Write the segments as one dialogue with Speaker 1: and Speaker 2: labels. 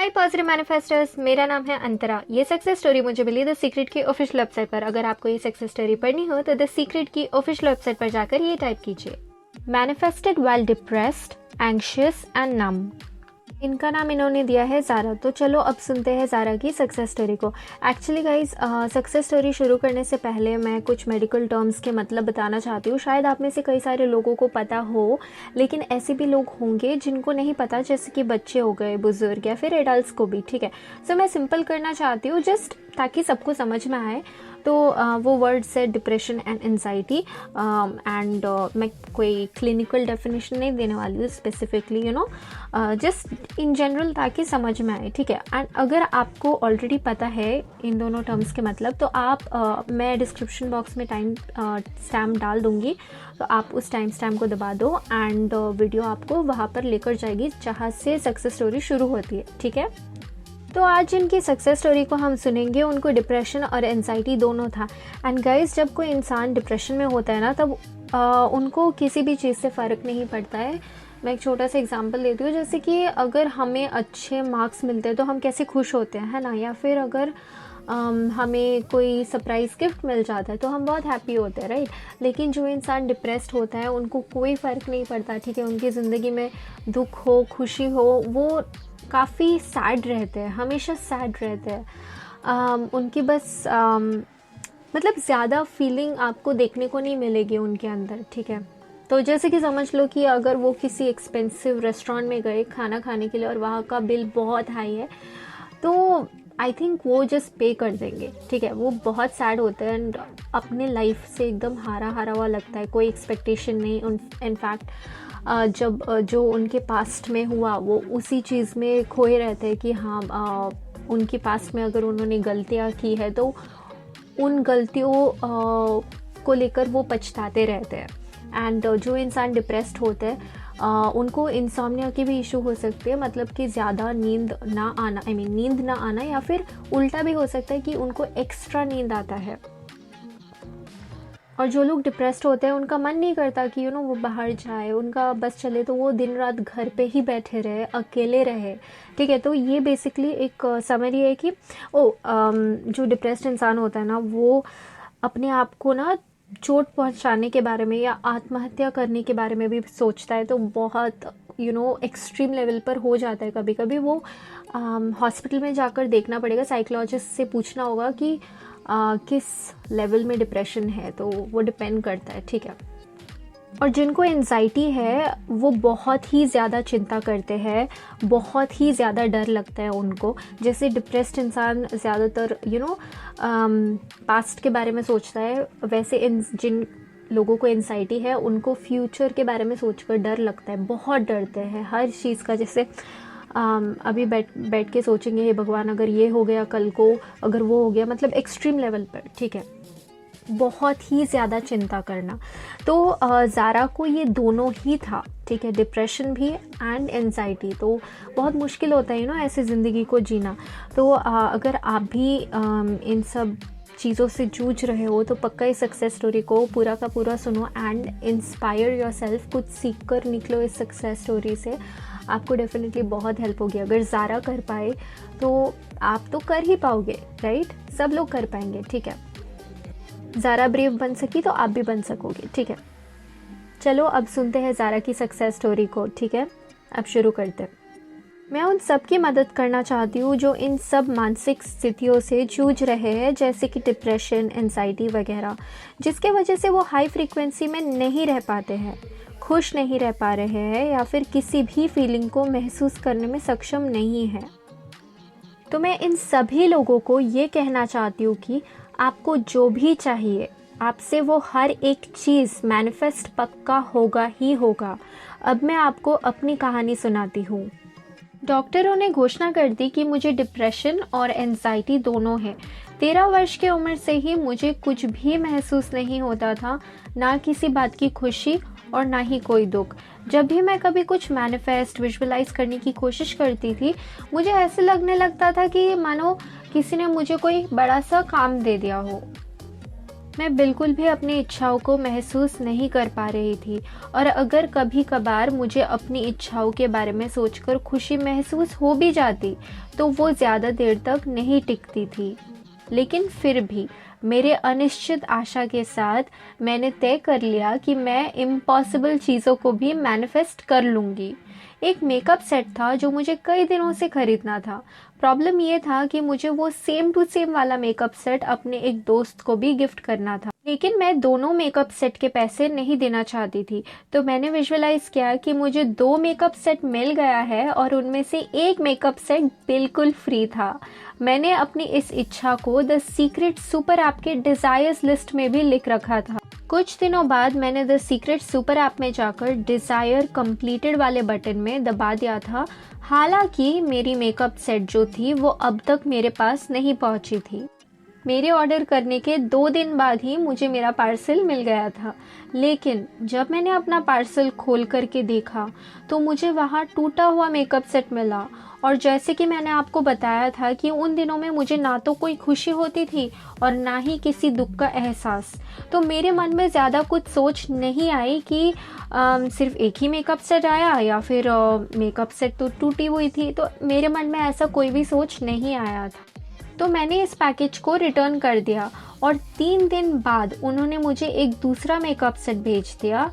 Speaker 1: हाय positive मैनिफेस्टर्स, मेरा नाम है अंतरा। ये सक्सेस स्टोरी मुझे मिली द सीक्रेट की ऑफिशियल वेबसाइट पर। अगर आपको ये सक्सेस स्टोरी पढ़नी हो तो द सीक्रेट की ऑफिशियल वेबसाइट पर जाकर ये टाइप कीजिए, manifested while depressed, anxious and numb. इनका नाम इन्होंने दिया है ज़ारा। तो चलो अब सुनते हैं ज़ारा की सक्सेस स्टोरी को। एक्चुअली गाइज, सक्सेस स्टोरी शुरू करने से पहले मैं कुछ मेडिकल टर्म्स के मतलब बताना चाहती हूँ। शायद आप में से कई सारे लोगों को पता हो, लेकिन ऐसे भी लोग होंगे जिनको नहीं पता, जैसे कि बच्चे हो गए, बुजुर्ग या फिर एडल्ट्स को भी। ठीक है, सो मैं सिंपल करना चाहती हूँ जस्ट ताकि सबको समझ में आए। तो वो वर्ड्स है डिप्रेशन एंड एनजाइटी, एंड मैं कोई क्लिनिकल डेफिनेशन नहीं देने वाली हूँ स्पेसिफिकली, जस्ट इन जनरल ताकि समझ में आए। ठीक है, एंड अगर आपको ऑलरेडी पता है इन दोनों टर्म्स के मतलब, तो आप मैं डिस्क्रिप्शन बॉक्स में टाइम स्टैम्प डाल दूँगी, तो आप उस टाइम स्टैम्प को दबा दो एंड वीडियो आपको वहाँ पर लेकर जाएगी जहाँ से सक्सेस स्टोरी शुरू होती है। ठीक है, तो आज जिनकी सक्सेस स्टोरी को हम सुनेंगे उनको डिप्रेशन और एनजाइटी दोनों था। एंड गाइस, जब कोई इंसान डिप्रेशन में होता है ना, तब उनको किसी भी चीज़ से फ़र्क नहीं पड़ता है। मैं एक छोटा सा एग्जांपल देती हूँ, जैसे कि अगर हमें अच्छे मार्क्स मिलते हैं तो हम कैसे खुश होते हैं, है ना, या फिर अगर हमें कोई सरप्राइज़ गिफ्ट मिल जाता है तो हम बहुत हैप्पी होते हैं, राइट। लेकिन जो इंसान डिप्रेस्ड होता है उनको कोई फ़र्क नहीं पड़ता। ठीक है, उनकी ज़िंदगी में दुख हो, खुशी हो, वो काफ़ी सैड रहते हैं, हमेशा सैड रहते हैं। उनकी बस मतलब ज़्यादा फीलिंग आपको देखने को नहीं मिलेगी उनके अंदर। ठीक है, तो जैसे कि समझ लो कि अगर वो किसी एक्सपेंसिव रेस्टोरेंट में गए खाना खाने के लिए और वहाँ का बिल बहुत हाई है, तो आई थिंक वो जस्ट पे कर देंगे। ठीक है, वो बहुत सैड होते हैं एंड अपने लाइफ से एकदम हारा हारा हुआ लगता है, कोई एक्सपेक्टेशन नहीं। इनफैक्ट जब जो उनके पास्ट में हुआ वो उसी चीज़ में खोए रहते हैं कि हाँ, उनके पास्ट में अगर उन्होंने गलतियाँ की है तो उन गलतियों को लेकर वो पछताते रहते हैं। एंड जो इंसान डिप्रेस्ड होते हैं उनको इंसोम्निया की भी इशू हो सकती है, मतलब कि ज़्यादा नींद ना आना, नींद ना आना, या फिर उल्टा भी हो सकता है कि उनको एक्स्ट्रा नींद आता है। और जो लोग डिप्रेस्ड होते हैं उनका मन नहीं करता कि वो बाहर जाए, उनका बस चले तो वो दिन रात घर पे ही बैठे रहे, अकेले रहे। ठीक है, तो ये बेसिकली एक समरी है कि जो डिप्रेस्ड इंसान होता है ना, वो अपने आप को ना चोट पहुंचाने के बारे में या आत्महत्या करने के बारे में भी सोचता है। तो बहुत एक्सट्रीम लेवल पर हो जाता है। कभी कभी वो हॉस्पिटल में जाकर देखना पड़ेगा, साइकोलॉजिस्ट से पूछना होगा कि किस लेवल में डिप्रेशन है, तो वो डिपेंड करता है। ठीक है, और जिनको एंजाइटी है वो बहुत ही ज़्यादा चिंता करते हैं, बहुत ही ज़्यादा डर लगता है उनको। जैसे डिप्रेस्ड इंसान ज़्यादातर पास्ट के बारे में सोचता है, वैसे जिन लोगों को एंजाइटी है उनको फ्यूचर के बारे में सोचकर डर लगता है, बहुत डरते हैं हर चीज़ का। जैसे अभी बैठ के सोचेंगे, हे भगवान अगर ये हो गया कल को, अगर वो हो गया, मतलब एक्सट्रीम लेवल पर। ठीक है, बहुत ही ज़्यादा चिंता करना। तो ज़ारा को ये दोनों ही था। ठीक है, डिप्रेशन भी एंड एनजाइटी। तो बहुत मुश्किल होता है ऐसे ज़िंदगी को जीना। तो अगर आप भी इन सब चीज़ों से जूझ रहे हो तो पक्का इस सक्सेस स्टोरी को पूरा का पूरा सुनो एंड इंस्पायर योरसेल्फ। कुछ सीख कर निकलो इस सक्सेस स्टोरी से, आपको डेफिनेटली बहुत हेल्प होगी। अगर ज़ारा कर पाए तो आप तो कर ही पाओगे, राइट। सब लोग कर पाएंगे। ठीक है, ज़ारा ब्रेव बन सकी तो आप भी बन सकोगे। ठीक है, चलो अब सुनते हैं ज़ारा की सक्सेस स्टोरी को। ठीक है, अब शुरू करते हैं। मैं उन सब की मदद करना चाहती हूँ जो इन सब मानसिक स्थितियों से जूझ रहे हैं, जैसे कि डिप्रेशन, एंजाइटी वगैरह, जिसके वजह से वो हाई फ्रीक्वेंसी में नहीं रह पाते हैं, खुश नहीं रह पा रहे हैं, या फिर किसी भी फीलिंग को महसूस करने में सक्षम नहीं है। तो मैं इन सभी लोगों को ये कहना चाहती हूँ कि आपको जो भी चाहिए, आपसे वो हर एक चीज़ मैनिफेस्ट पक्का होगा ही होगा। अब मैं आपको अपनी कहानी सुनाती हूँ। डॉक्टरों ने घोषणा कर दी कि मुझे डिप्रेशन और एंजाइटी दोनों है। 13 वर्ष की उम्र से ही मुझे कुछ भी महसूस नहीं होता था, ना किसी बात की खुशी और ना ही कोई दुख। जब भी मैं कभी कुछ मैनिफेस्ट विजुअलाइज करने की कोशिश करती थी, मुझे ऐसे लगने लगता था कि मानो किसी ने मुझे कोई बड़ा सा काम दे दिया हो। मैं बिल्कुल भी अपनी इच्छाओं को महसूस नहीं कर पा रही थी, और अगर कभी कभार मुझे अपनी इच्छाओं के बारे में सोचकर खुशी महसूस हो भी जाती तो वो ज़्यादा देर तक नहीं टिकती थी। लेकिन फिर भी मेरे अनिश्चित आशा के साथ मैंने तय कर लिया कि मैं इम्पॉसिबल चीज़ों को भी मैनिफेस्ट कर लूँगी। एक मेकअप सेट था जो मुझे कई दिनों से खरीदना था। प्रॉब्लम ये था कि मुझे वो सेम टू सेम वाला मेकअप सेट अपने एक दोस्त को भी गिफ्ट करना था, लेकिन मैं दोनों मेकअप सेट के पैसे नहीं देना चाहती थी। तो मैंने विजुअलाइज किया कि मुझे 2 मेकअप सेट मिल गया है और उनमें से एक मेकअप सेट बिल्कुल फ्री था। मैंने अपनी इस इच्छा को द सीक्रेट सुपर ऐप के डिज़ायर्स लिस्ट में भी लिख रखा था। कुछ दिनों बाद मैंने द सीक्रेट सुपर ऐप में जाकर डिज़ायर कंप्लीटेड वाले बटन में दबा दिया था। हालांकि मेरी मेकअप सेट जो थी वो अब तक मेरे पास नहीं पहुंची थी। मेरे ऑर्डर करने के 2 दिन बाद ही मुझे मेरा पार्सल मिल गया था, लेकिन जब मैंने अपना पार्सल खोल करके देखा तो मुझे वहाँ टूटा हुआ मेकअप सेट मिला। और जैसे कि मैंने आपको बताया था कि उन दिनों में मुझे ना तो कोई खुशी होती थी और ना ही किसी दुख का एहसास, तो मेरे मन में ज़्यादा कुछ सोच नहीं आई कि सिर्फ एक ही मेकअप सेट आया या फिर मेकअप सेट तो टूटी हुई थी। तो मेरे मन में ऐसा कोई भी सोच नहीं आया था। तो मैंने इस पैकेज को रिटर्न कर दिया और 3 दिन बाद उन्होंने मुझे एक दूसरा मेकअप सेट भेज दिया।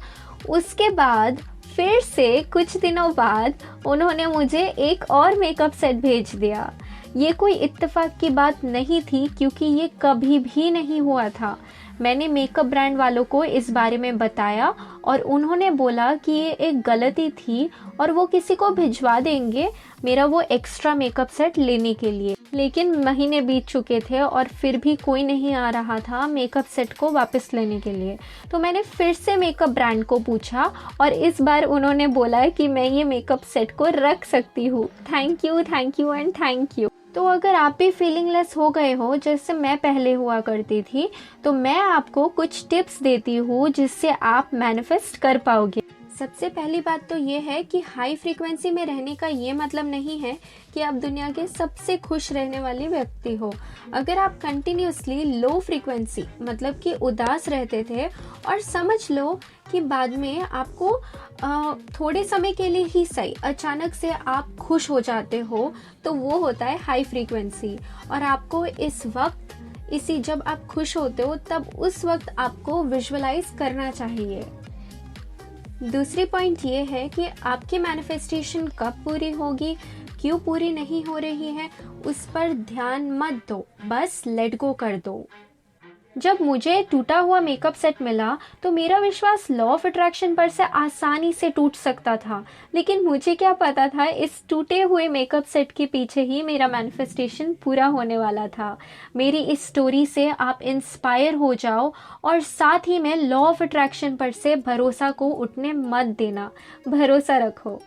Speaker 1: उसके बाद फिर से कुछ दिनों बाद उन्होंने मुझे एक और मेकअप सेट भेज दिया। ये कोई इत्तेफाक की बात नहीं थी, क्योंकि ये कभी भी नहीं हुआ था। मैंने मेकअप ब्रांड वालों को इस बारे में बताया और उन्होंने बोला कि ये एक गलती थी और वो किसी को भिजवा देंगे मेरा वो एक्स्ट्रा मेकअप सेट लेने के लिए। लेकिन महीने बीत चुके थे और फिर भी कोई नहीं आ रहा था मेकअप सेट को वापस लेने के लिए। तो मैंने फिर से मेकअप ब्रांड को पूछा और इस बार उन्होंने बोला कि मैं ये मेकअप सेट को रख सकती हूँ। Thank you and thank you. तो अगर आप भी फीलिंगलेस हो गए हो जैसे मैं पहले हुआ करती थी, तो मैं आपको कुछ टिप्स देती हूँ जिससे आप मैनिफेस्ट कर पाओगे। सबसे पहली बात तो ये है कि हाई फ्रीक्वेंसी में रहने का ये मतलब नहीं है कि आप दुनिया के सबसे खुश रहने वाले व्यक्ति हो। अगर आप कंटिन्यूसली लो फ्रीक्वेंसी मतलब कि उदास रहते थे और समझ लो कि बाद में आपको थोड़े समय के लिए ही सही अचानक से आप खुश हो जाते हो, तो वो होता है हाई फ्रीक्वेंसी। और आपको इस वक्त जब आप खुश होते हो तब उस वक्त आपको विजुअलाइज करना चाहिए। दूसरी पॉइंट ये है कि आपकी मैनिफेस्टेशन कब पूरी होगी, क्यों पूरी नहीं हो रही है, उस पर ध्यान मत दो, बस लेट गो कर दो। जब मुझे टूटा हुआ मेकअप सेट मिला तो मेरा विश्वास लॉ ऑफ अट्रैक्शन पर से आसानी से टूट सकता था, लेकिन मुझे क्या पता था इस टूटे हुए मेकअप सेट के पीछे ही मेरा मैनिफेस्टेशन पूरा होने वाला था। मेरी इस स्टोरी से आप इंस्पायर हो जाओ और साथ ही में लॉ ऑफ अट्रैक्शन पर से भरोसा को उठने मत देना, भरोसा रखो।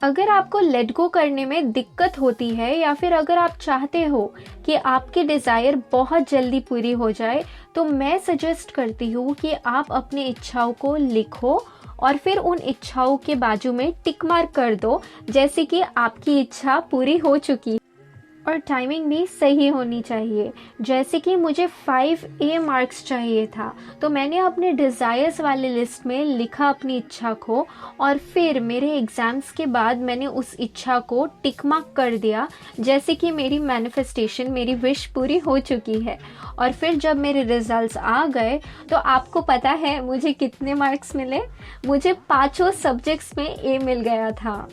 Speaker 1: अगर आपको लेट गो करने में दिक्कत होती है या फिर अगर आप चाहते हो कि आपकी डिज़ायर बहुत जल्दी पूरी हो जाए, तो मैं सजेस्ट करती हूँ कि आप अपनी इच्छाओं को लिखो और फिर उन इच्छाओं के बाजू में टिक मार्क कर दो, जैसे कि आपकी इच्छा पूरी हो चुकी है। और टाइमिंग भी सही होनी चाहिए। जैसे कि मुझे 5A मार्क्स चाहिए था, तो मैंने अपने डिज़ायर्स वाले लिस्ट में लिखा अपनी इच्छा को और फिर मेरे एग्ज़ाम्स के बाद मैंने उस इच्छा को टिक मार्क कर दिया, जैसे कि मेरी मैनिफेस्टेशन, मेरी विश पूरी हो चुकी है। और फिर जब मेरे रिजल्ट्स आ गए तो आपको पता है मुझे कितने मार्क्स मिले? मुझे 5 सब्जेक्ट्स में A मिल गया था।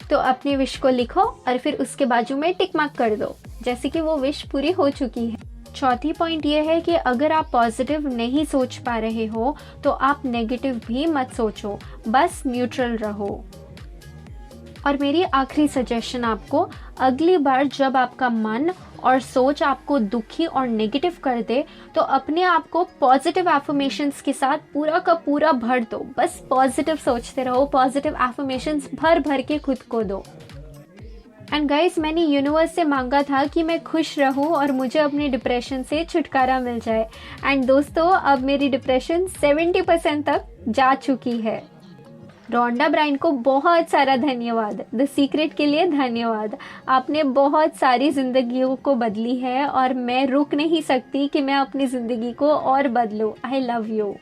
Speaker 1: तो अपनी विश को लिखो और फिर उसके बाजू में टिक मार्क कर दो, जैसे कि वो विश पूरी हो चुकी है। चौथी पॉइंट ये है कि अगर आप पॉजिटिव नहीं सोच पा रहे हो तो आप नेगेटिव भी मत सोचो, बस न्यूट्रल रहो। और मेरी आखिरी सजेशन आपको, अगली बार जब आपका मन और सोच आपको दुखी और नेगेटिव कर दे तो अपने आप को पॉजिटिव एफर्मेशंस के साथ पूरा का पूरा भर दो। बस पॉजिटिव सोचते रहो, पॉजिटिव एफर्मेशंस भर भर के खुद को दो। एंड गाइस, मैंने यूनिवर्स से मांगा था कि मैं खुश रहूं और मुझे अपने डिप्रेशन से छुटकारा मिल जाए। एंड दोस्तों, अब मेरी डिप्रेशन 70% तक जा चुकी है। रोंडा ब्रायन को बहुत सारा धन्यवाद, द सीक्रेट के लिए धन्यवाद। आपने बहुत सारी ज़िंदगियों को बदली है और मैं रुक नहीं सकती कि मैं अपनी ज़िंदगी को और बदलूँ। I love you.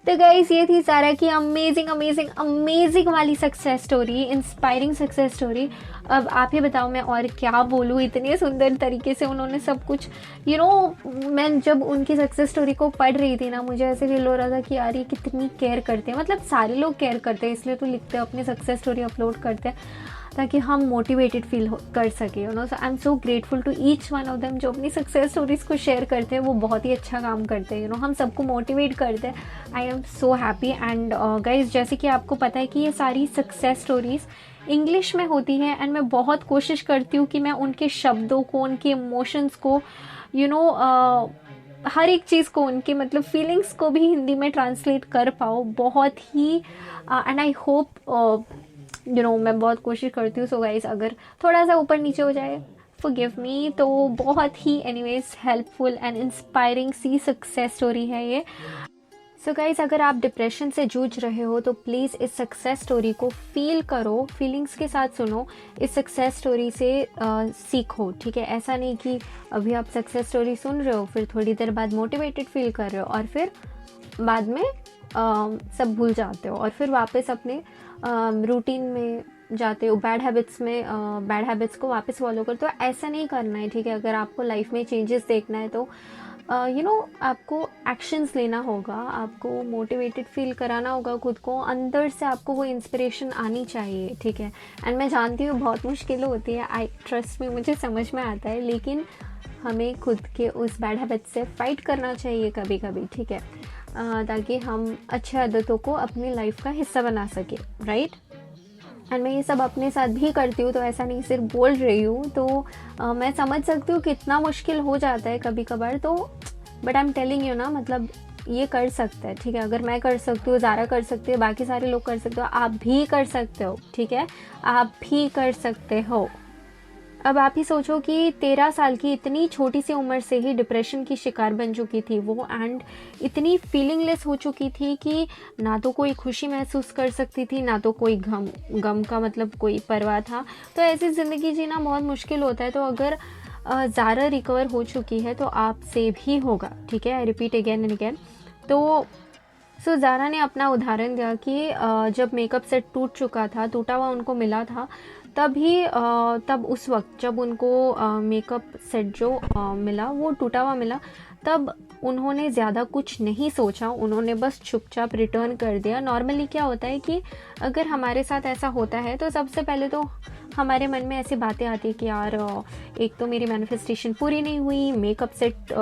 Speaker 1: तो गाइस, ये थी सारा की अमेजिंग अमेजिंग अमेजिंग वाली success story, inspiring success story. अब आप ही बताओ मैं और क्या बोलूँ, इतने सुंदर तरीके से उन्होंने सब कुछ मैं जब उनकी सक्सेस स्टोरी को पढ़ रही थी ना, मुझे ऐसे फील हो रहा था कि यार ये कितनी केयर करते हैं। मतलब सारे लोग केयर करते हैं, इसलिए तो लिखते हैं, अपनी सक्सेस स्टोरी अपलोड करते हैं ताकि हम मोटिवेटेड फील कर सके। So I am so grateful to each one of them जो अपनी सक्सेस स्टोरीज को शेयर करते हैं। वो बहुत ही अच्छा काम करते हैं, हम सबको मोटिवेट करते हैं। आई am so happy. And guys, जैसे कि आपको पता है कि ये सारी सक्सेस स्टोरीज इंग्लिश में होती है एंड मैं बहुत कोशिश करती हूँ कि मैं उनके शब्दों को, उनके इमोशंस को, हर एक चीज़ को, उनके मतलब फीलिंग्स को भी हिंदी में ट्रांसलेट कर पाऊँ बहुत ही। एंड आई होप मैं बहुत कोशिश करती हूँ। सो गाइस, अगर थोड़ा सा ऊपर नीचे हो जाए फॉरगिव मी। तो बहुत ही एनीवेज हेल्पफुल एंड इंस्पायरिंग सी सक्सेस स्टोरी है ये। सो गाइस, अगर आप डिप्रेशन से जूझ रहे हो तो प्लीज़ इस सक्सेस स्टोरी को फील करो, फीलिंग्स के साथ सुनो, इस सक्सेस स्टोरी से सीखो। ठीक है, ऐसा नहीं कि अभी आप सक्सेस स्टोरी सुन रहे हो, फिर थोड़ी देर बाद मोटिवेटेड फील कर रहे हो और फिर बाद में सब भूल जाते हो और फिर वापस अपने रूटीन में जाते हो, बैड हैबिट्स को वापस फॉलो करते हो। ऐसा नहीं करना है। ठीक है, अगर आपको लाइफ में चेंजेस देखना है तो आपको एक्शंस लेना होगा, आपको मोटिवेटेड फील कराना होगा खुद को, अंदर से आपको वो इंस्पिरेशन आनी चाहिए। ठीक है, एंड मैं जानती हूँ बहुत मुश्किल होती है, आई ट्रस्ट में, मुझे समझ में आता है, लेकिन हमें खुद के उस बैड हैबिट से फाइट करना चाहिए कभी कभी। ठीक है, ताकि हम अच्छे आदतों को अपनी लाइफ का हिस्सा बना सके, राइट। एंड मैं ये सब अपने साथ भी करती हूँ, तो ऐसा नहीं सिर्फ बोल रही हूँ। तो मैं समझ सकती हूँ कितना मुश्किल हो जाता है कभी कभार, तो but I am telling you ना, मतलब ये कर सकते हैं। ठीक है, अगर मैं कर सकती हूँ, ज़ारा कर सकती है, बाकी सारे लोग कर सकते हो, आप भी कर सकते हो। ठीक है, आप भी कर सकते हो। अब आप ही सोचो कि 13 साल की इतनी छोटी सी उम्र से ही डिप्रेशन की शिकार बन चुकी थी वो, एंड इतनी फीलिंगलेस हो चुकी थी कि ना तो कोई खुशी महसूस कर सकती थी, ना तो कोई गम का मतलब कोई परवाह था। तो ऐसी ज़िंदगी जीना बहुत मुश्किल होता है। तो अगर ज़ारा रिकवर हो चुकी है तो आपसे भी होगा। ठीक है, I repeat again and again. तो ज़ारा ने अपना उदाहरण दिया कि जब मेकअप सेट टूटा हुआ उनको मिला था, तब उस वक्त जब उनको मेकअप सेट जो मिला वो टूटा हुआ मिला, तब उन्होंने ज़्यादा कुछ नहीं सोचा, उन्होंने बस चुपचाप रिटर्न कर दिया। नॉर्मली क्या होता है कि अगर हमारे साथ ऐसा होता है तो सबसे पहले तो हमारे मन में ऐसी बातें आती है कि यार एक तो मेरी मैनिफेस्टेशन पूरी नहीं हुई, मेकअप सेट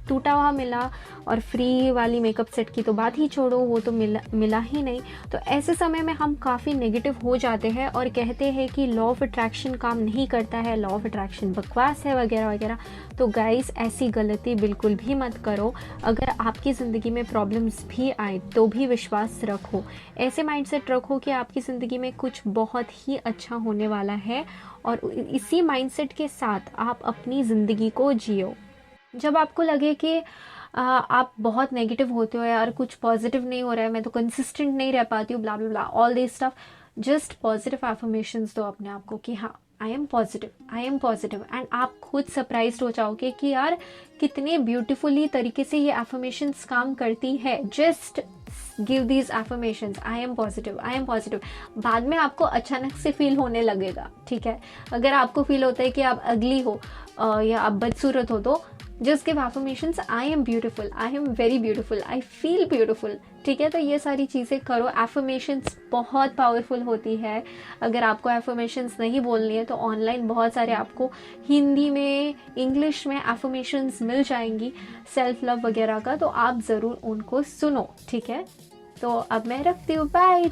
Speaker 1: टूटा हुआ मिला, और फ्री वाली मेकअप सेट की तो बात ही छोड़ो, वो तो मिला ही नहीं। तो ऐसे समय में हम काफ़ी नेगेटिव हो जाते हैं और कहते हैं कि लॉ ऑफ अट्रैक्शन काम नहीं करता है, लॉ ऑफ अट्रैक्शन बकवास है वगैरह वगैरह। तो गाइस, ऐसी गलती बिल्कुल भी मत करो। अगर आपकी ज़िंदगी में प्रॉब्लम्स भी आए तो भी विश्वास रखो, ऐसे माइंडसेट रखो कि आपकी ज़िंदगी में कुछ बहुत ही अच्छा होने वाला है, और इसी माइंडसेट के साथ आप अपनी ज़िंदगी को जियो। जब आपको लगे कि आप बहुत नेगेटिव होते हो, यार कुछ पॉजिटिव नहीं हो रहा है, मैं तो कंसिस्टेंट नहीं रह पाती हूँ, blah blah blah, all this stuff, just positive affirmations दो अपने आप को कि हाँ, आई एम पॉजिटिव। एंड आप खुद सरप्राइज्ड हो जाओगे कि यार कितने ब्यूटीफुली तरीके से ये एफर्मेशंस काम करती है। Just give these affirmations, I am positive. बाद में आपको अचानक से फील होने लगेगा। ठीक है, अगर आपको फील होता है कि आप अगली हो या आप बदसूरत हो, तो just give affirmations, I am beautiful, I am very beautiful, I feel beautiful. ठीक है, तो ये सारी चीज़ें करो। एफर्मेशंस बहुत पावरफुल होती है। अगर आपको एफर्मेशंस नहीं बोलनी है तो ऑनलाइन बहुत सारे आपको हिंदी में, इंग्लिश में एफर्मेशंस मिल जाएंगी सेल्फ लव वगैरह का, तो आप ज़रूर उनको सुनो। ठीक है, तो अब मैं रखती हूँ, बाय।